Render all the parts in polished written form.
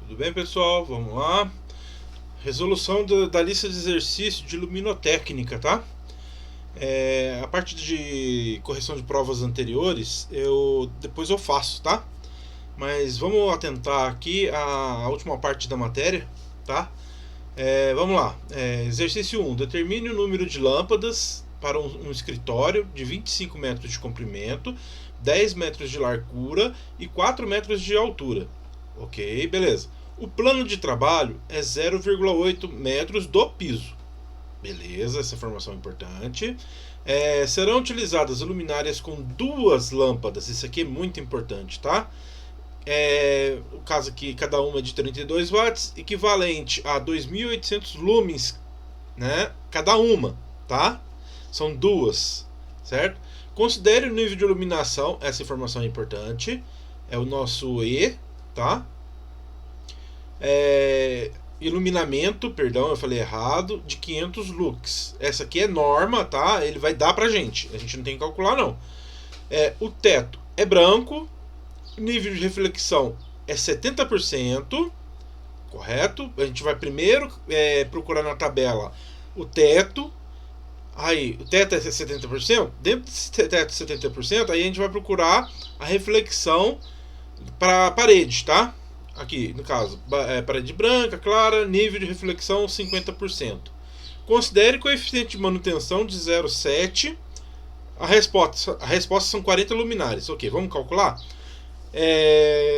Tudo bem, pessoal? Vamos lá. Resolução da lista de exercício de luminotécnica, tá? A parte de correção de provas anteriores, depois eu faço, tá? Mas vamos atentar aqui à última parte da matéria, tá? Vamos lá. Exercício 1. Determine o número de lâmpadas para um escritório de 25 metros de comprimento, 10 metros de largura e 4 metros de altura. Ok, beleza. O plano de trabalho é 0,8 metros do piso. Beleza, essa informação é importante. Serão utilizadas luminárias com duas lâmpadas. Isso aqui é muito importante, tá? O caso aqui, cada uma é de 32 watts, equivalente a 2.800 lumens, né? Cada uma, tá? São duas, certo? Considere o nível de iluminação, essa informação é importante. É o nosso E, tá? Iluminamento, perdão, eu falei errado, de 500 lux. Essa aqui é norma, tá? Ele vai dar pra gente. A gente não tem que calcular, não. O teto é branco. O nível de reflexão é 70%. Correto? A gente vai primeiro procurar na tabela o teto. Aí, o teto é 70%. Dentro desse teto 70%, aí a gente vai procurar a reflexão para a parede, tá? Aqui, no caso, parede branca, clara, nível de reflexão 50%. Considere coeficiente de manutenção de 0,7. A resposta são 40 luminares. Ok, vamos calcular?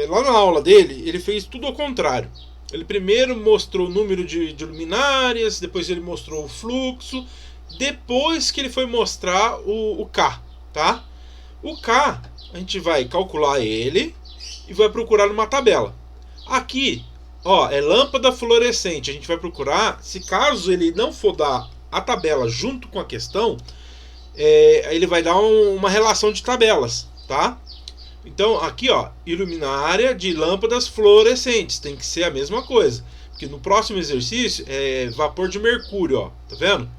Lá na aula dele, ele fez tudo ao contrário. Ele primeiro mostrou o número de luminárias, depois ele mostrou o fluxo, depois que ele foi mostrar o K, tá? O K, a gente vai calcular ele e vai procurar numa tabela. Aqui, ó, é lâmpada fluorescente. A gente vai procurar, se caso ele não for dar a tabela junto com a questão, ele vai dar uma relação de tabelas, tá? Então, aqui, ó, iluminária de lâmpadas fluorescentes. Tem que ser a mesma coisa. Porque no próximo exercício é vapor de mercúrio, ó. Tá vendo?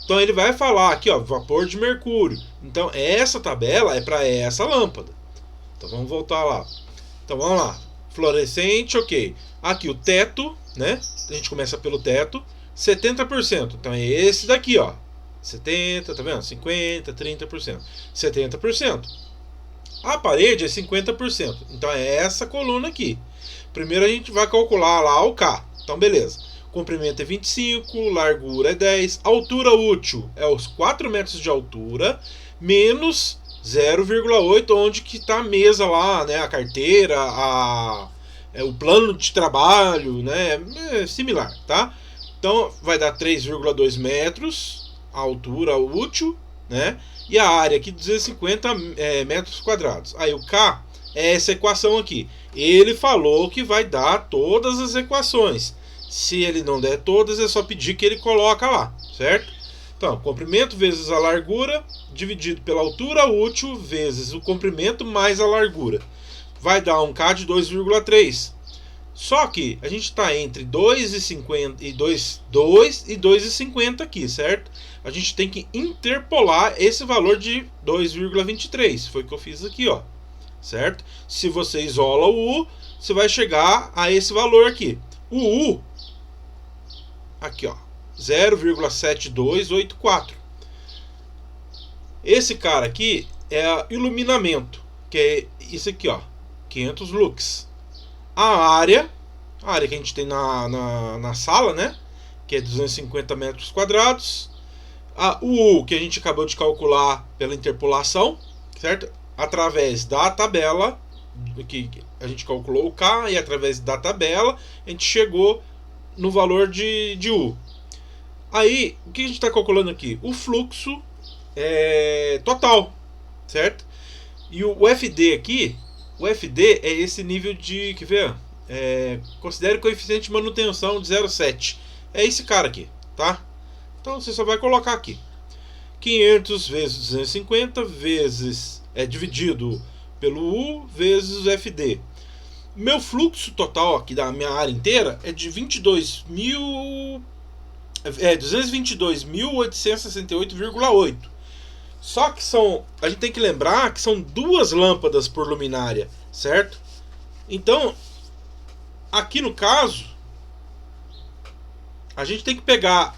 Então, ele vai falar aqui, ó, vapor de mercúrio. Então, essa tabela é para essa lâmpada. Então, vamos voltar lá. Então, vamos lá. Fluorescente, ok. Aqui o teto, né? A gente começa pelo teto. 70%. Então é esse daqui, ó. 70%, tá vendo? 50%, 30%. 70%. A parede é 50%. Então é essa coluna aqui. Primeiro a gente vai calcular lá o K. Então beleza. Comprimento é 25, largura é 10. Altura útil é os 4 metros de altura, menos 0,8, onde que está a mesa lá, né, a carteira, o plano de trabalho, né, similar, tá? Então vai dar 3,2 metros a altura útil, né? E a área aqui 250 metros quadrados. Aí o K é essa equação aqui. Ele falou que vai dar todas as equações. Se ele não der todas, é só pedir que ele coloca lá, certo? Então, comprimento vezes a largura, dividido pela altura útil, vezes o comprimento mais a largura. Vai dar um K de 2,3. Só que a gente está entre 2,50 e 2,50 aqui, certo? A gente tem que interpolar esse valor de 2,23. Foi o que eu fiz aqui, ó. Certo? Se você isola o U, você vai chegar a esse valor aqui. O U, aqui, ó. 0,7284. Esse cara aqui é iluminamento, que é isso aqui, ó, 500 lux. A área que a gente tem na sala, né, que é 250 metros quadrados. O U, que a gente acabou de calcular pela interpolação, certo? Através da tabela, que a gente calculou o K, e através da tabela a gente chegou no valor de U. Aí, o que a gente está calculando aqui? O fluxo total, certo? E o FD aqui, o FD é esse nível de, quer ver? Considere coeficiente de manutenção de 0,7. É esse cara aqui, tá? Então você só vai colocar aqui. 500 vezes 250 vezes, dividido pelo U vezes o FD. Meu fluxo total aqui da minha área inteira é de 222.868,8. Só que a gente tem que lembrar que são duas lâmpadas por luminária, certo? Então, Aqui no caso, a gente tem que pegar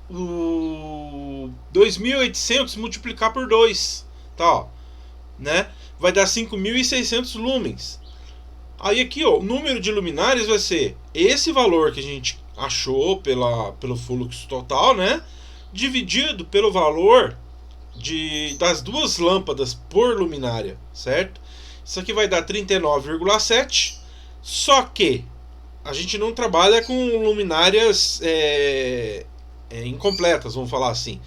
o 2800 multiplicar por 2, tá, ó, né? Vai dar 5.600 lumens. Aí aqui, ó, o número de luminárias vai ser esse valor que a gente achou pelo fluxo total, né? Dividido pelo valor das duas lâmpadas por luminária, certo? Isso aqui vai dar 39,7. Só que a gente não trabalha com luminárias incompletas, vamos falar assim.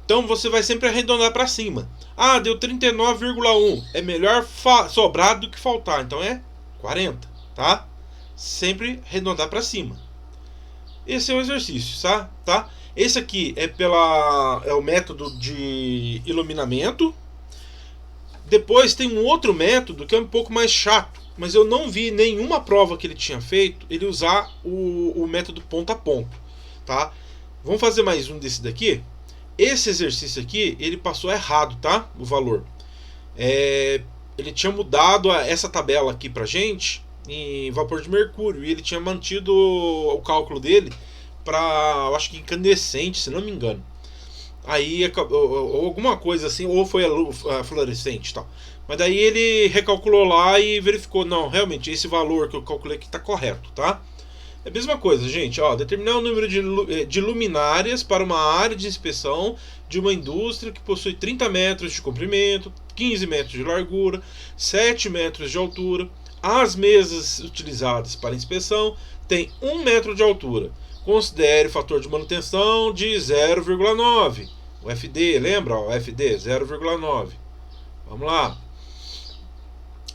Então você vai sempre arredondar para cima. Ah, deu 39,1. É melhor sobrar do que faltar. Então é 40, tá? Sempre arredondar para cima. Esse é o exercício, tá? Esse aqui é o método de iluminamento. Depois tem um outro método que é um pouco mais chato, mas eu não vi nenhuma prova que ele tinha feito ele usar o método ponto a ponto, tá? Vamos fazer mais um desse daqui. Esse exercício aqui, ele passou errado, tá? O valor. Ele tinha mudado essa tabela aqui pra gente em vapor de mercúrio e ele tinha mantido o cálculo dele para, acho que incandescente, se não me engano. Aí ou alguma coisa assim, ou foi a fluorescente e tal. Mas daí ele recalculou lá e verificou, não, realmente esse valor que eu calculei aqui está correto, tá? É a mesma coisa, gente, ó, determinar o número de luminárias para uma área de inspeção de uma indústria que possui 30 metros de comprimento, 15 metros de largura, 7 metros de altura. As mesas utilizadas para inspeção têm 1 metro de altura. Considere o fator de manutenção de 0,9. O FD, lembra? O FD, 0,9. Vamos lá.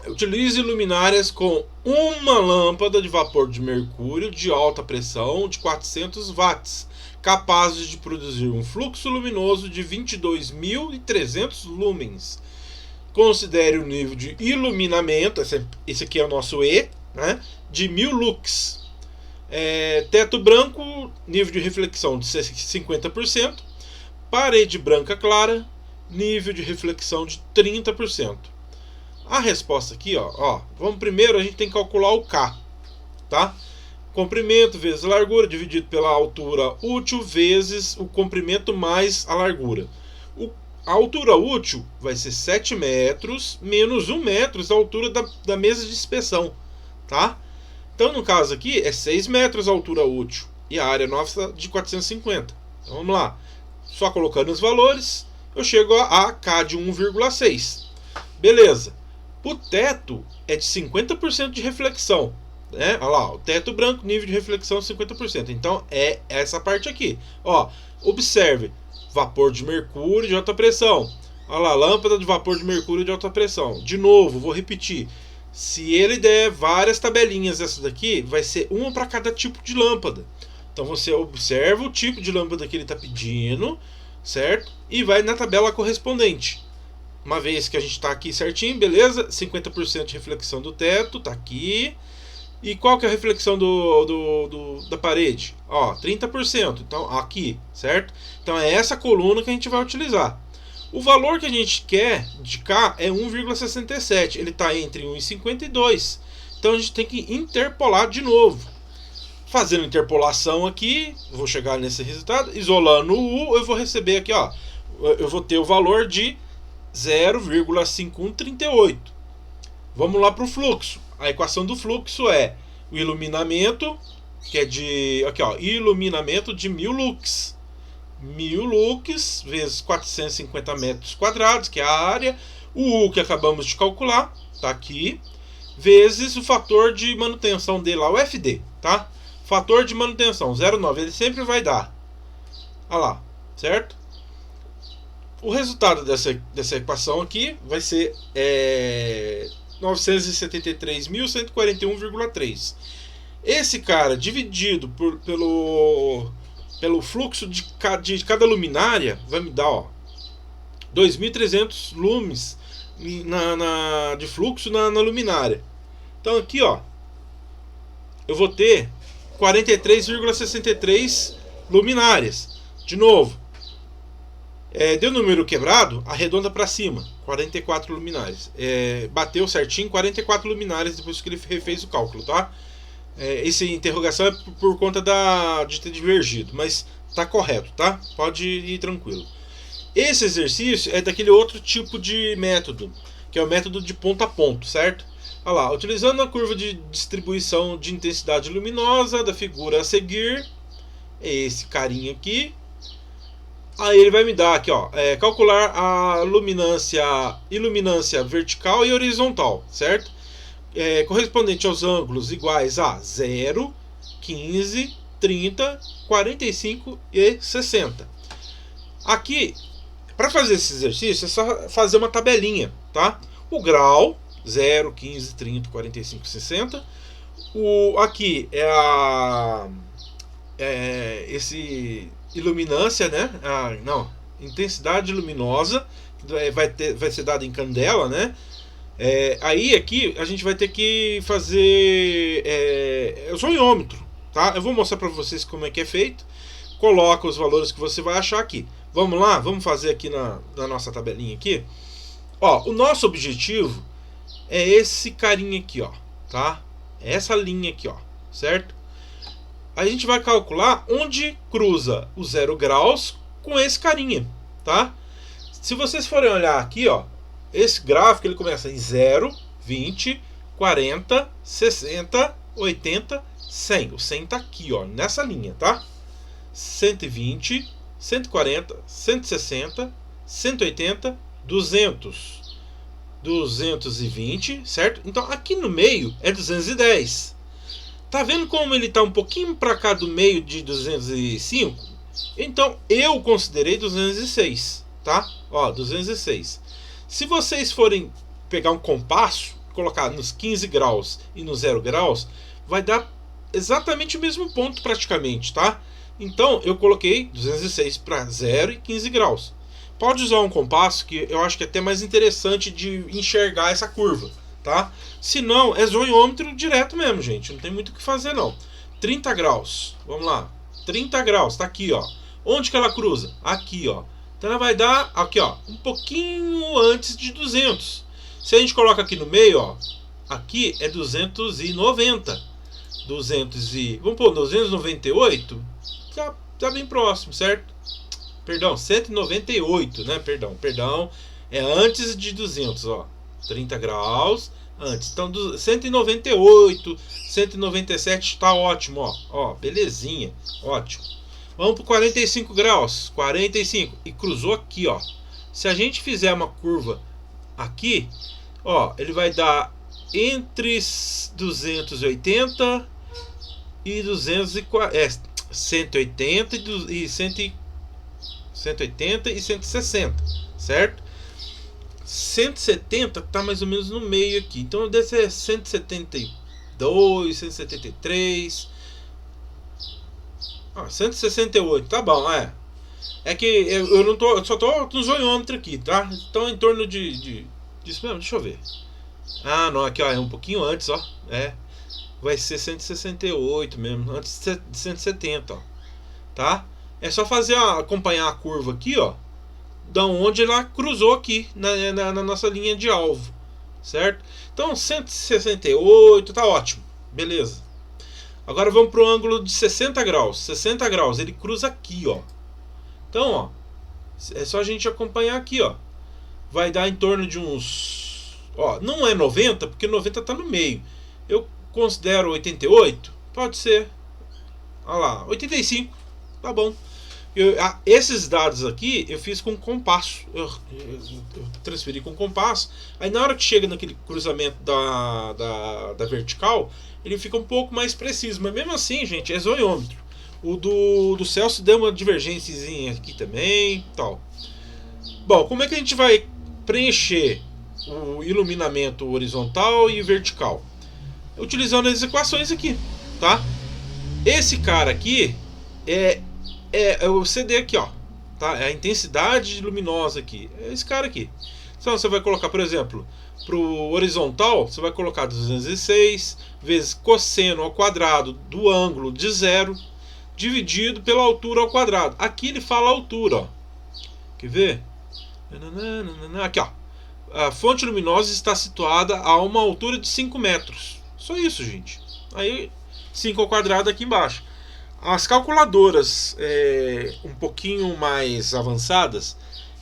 Utilize luminárias com uma lâmpada de vapor de mercúrio de alta pressão de 400 watts, capazes de produzir um fluxo luminoso de 22.300 lumens. Considere o nível de iluminamento, esse aqui é o nosso E, né, de 1000 lux. Teto branco, nível de reflexão de 50%. Parede branca clara, nível de reflexão de 30%. A resposta aqui, ó, vamos primeiro, a gente tem que calcular o K, tá? Comprimento vezes a largura dividido pela altura útil vezes o comprimento mais a largura. A altura útil vai ser 7 metros menos 1 metro a altura da mesa de inspeção, tá? Então, no caso aqui, é 6 metros a altura útil e a área nossa de 450. Então, vamos lá. Só colocando os valores, eu chego a K de 1,6. Beleza. O teto é de 50% de reflexão, né? Olha lá, o teto branco, nível de reflexão 50%. Então, é essa parte aqui. Ó, observe, vapor de mercúrio de alta pressão. Olha lá, lâmpada de vapor de mercúrio de alta pressão. De novo, vou repetir. Se ele der várias tabelinhas dessa daqui, vai ser uma para cada tipo de lâmpada. Então você observa o tipo de lâmpada que ele está pedindo, certo? E vai na tabela correspondente. Uma vez que a gente está aqui certinho, beleza? 50% de reflexão do teto, tá aqui. E qual que é a reflexão da parede? Ó, 30%. Então, aqui, certo? Então é essa coluna que a gente vai utilizar. O valor que a gente quer de K é 1,67. Ele está entre 1,50 e 2. Então a gente tem que interpolar de novo. Fazendo interpolação aqui, vou chegar nesse resultado. Isolando o U, eu vou receber aqui, ó. Eu vou ter o valor de 0,5138. Vamos lá para o fluxo. A equação do fluxo é o iluminamento, que é de, aqui ó, iluminamento de 1000 lux. 1000 lux vezes 450 metros quadrados, que é a área. O U que acabamos de calcular, tá aqui, vezes o fator de manutenção dele lá, o FD, tá? Fator de manutenção 0,9, ele sempre vai dar. Olha lá, certo? O resultado dessa equação aqui vai ser 973.141,3. Esse cara dividido pelo fluxo de cada luminária vai me dar, ó, 2.300 lumes de fluxo na luminária. Então aqui, ó, eu vou ter 43,63 luminárias. De novo, deu número quebrado, arredonda para cima, 44 luminárias. Bateu certinho, 44 luminárias depois que ele refez o cálculo, tá? Essa interrogação é por conta de ter divergido, mas tá correto, tá? Pode ir tranquilo. Esse exercício é daquele outro tipo de método, que é o método de ponto a ponto, certo? Olha lá, utilizando a curva de distribuição de intensidade luminosa da figura a seguir, é esse carinha aqui. Aí ele vai me dar aqui, ó, calcular a iluminância vertical e horizontal, certo? Correspondente aos ângulos iguais a 0, 15, 30, 45 e 60. Aqui, para fazer esse exercício, é só fazer uma tabelinha, tá? O grau, 0, 15, 30, 45, 60. Aqui esse iluminância, né? Intensidade luminosa, vai ser dada em candela, né? Aí aqui a gente vai ter que fazer o zoiômetro, tá? Eu vou mostrar para vocês como é que é feito. Coloca os valores que você vai achar aqui. Vamos lá, vamos fazer aqui na nossa tabelinha aqui. Ó, o nosso objetivo é esse carinha aqui, ó, tá? Essa linha aqui, ó, certo? A gente vai calcular onde cruza o 0 graus com esse carinha, tá? Se vocês forem olhar aqui, ó, esse gráfico ele começa em 0, 20, 40, 60, 80, 100. O 100 tá aqui, ó, nessa linha, tá? 120, 140, 160, 180, 200, 220, certo? Então aqui no meio é 210. Tá vendo como ele tá um pouquinho para cá do meio de 205? Então eu considerei 206, tá? Ó, 206. Se vocês forem pegar um compasso, colocar nos 15 graus e no 0 graus, vai dar exatamente o mesmo ponto praticamente, tá? Então eu coloquei 206 para 0 e 15 graus. Pode usar um compasso que eu acho que é até mais interessante de enxergar essa curva, tá? Se não, é zoiômetro direto mesmo, gente. Não tem muito o que fazer não. 30 graus, vamos lá. 30 graus, tá aqui, ó. Onde que ela cruza? Aqui, ó. Então ela vai dar, aqui ó, um pouquinho antes de 200. Se a gente coloca aqui no meio, ó, aqui é 290. vamos pôr 298, tá bem próximo, certo? Perdão, 198, né? Perdão, é antes de 200, ó. 30 graus antes. Então 198, 197 tá ótimo, ó, belezinha, ótimo. Vamos para 45 graus, 45, e cruzou aqui, ó. Se a gente fizer uma curva aqui, ó, ele vai dar entre 280 e 240, 180 e 180 e 160, certo? 170 tá mais ou menos no meio aqui, então deve ser 172, 173. 168, tá bom, É que eu não tô, eu só tô no zoiômetro aqui, tá? Então em torno disso mesmo, deixa eu ver. Ah, não, aqui ó, é um pouquinho antes, ó. Vai ser 168 mesmo, antes de 170, ó. Tá? É só acompanhar a curva aqui, ó, da onde ela cruzou aqui na nossa linha de alvo, certo? Então 168, tá ótimo, beleza. Agora vamos para o ângulo de 60 graus. 60 graus, ele cruza aqui, ó. Então, ó, é só a gente acompanhar aqui, ó. Vai dar em torno de uns... Ó, não é 90, porque 90 tá no meio. Eu considero 88, pode ser. Olha lá, 85, tá bom. Esses dados aqui eu fiz com compasso. Eu transferi com compasso. Aí na hora que chega naquele cruzamento da vertical, ele fica um pouco mais preciso. Mas mesmo assim, gente, é zoiômetro. O do Celso deu uma divergênciazinha aqui também, tal. Bom, como é que a gente vai preencher o iluminamento horizontal e vertical? Utilizando as equações aqui, tá? Esse cara aqui é o CD aqui, ó, tá? É a intensidade luminosa aqui. É esse cara aqui. Então você vai colocar, por exemplo, para o horizontal, você vai colocar 206 vezes cosseno ao quadrado do ângulo de 0 dividido pela altura ao quadrado. Aqui ele fala altura, ó. Quer ver? Aqui, ó. A fonte luminosa está situada a uma altura de 5 metros. Só isso, gente. Aí 5 ao quadrado aqui embaixo. As calculadoras um pouquinho mais avançadas,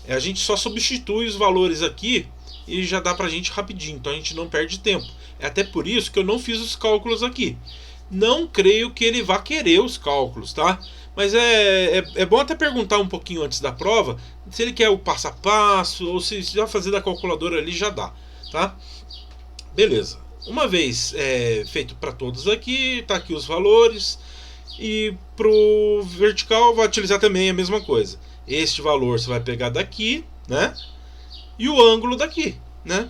a gente só substitui os valores aqui e já dá pra gente rapidinho, então a gente não perde tempo. É até por isso que eu não fiz os cálculos aqui. Não creio que ele vá querer os cálculos, tá? Mas é bom até perguntar um pouquinho antes da prova se ele quer o passo a passo ou se já fazer da calculadora ali já dá, tá? Beleza. Uma vez feito para todos aqui, tá aqui os valores. E pro vertical vai utilizar também a mesma coisa. Este valor você vai pegar daqui, né? E o ângulo daqui, né?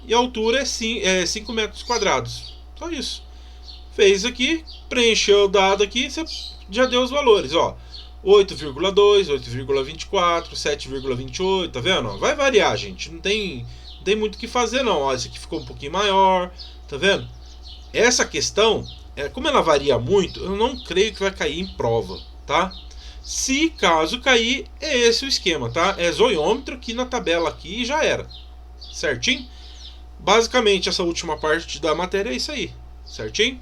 E a altura é 5 metros quadrados. Só isso. Fez aqui, preencheu o dado aqui, você já deu os valores, ó. 8,2, 8,24, 7,28, tá vendo? Vai variar, gente. Não tem muito o que fazer, não. Ó, esse aqui ficou um pouquinho maior, tá vendo? Essa questão, como ela varia muito, eu não creio que vai cair em prova, tá? Se caso cair, é esse o esquema, tá? É zoiômetro aqui na tabela aqui e já era. Certinho? Basicamente, essa última parte da matéria é isso aí. Certinho?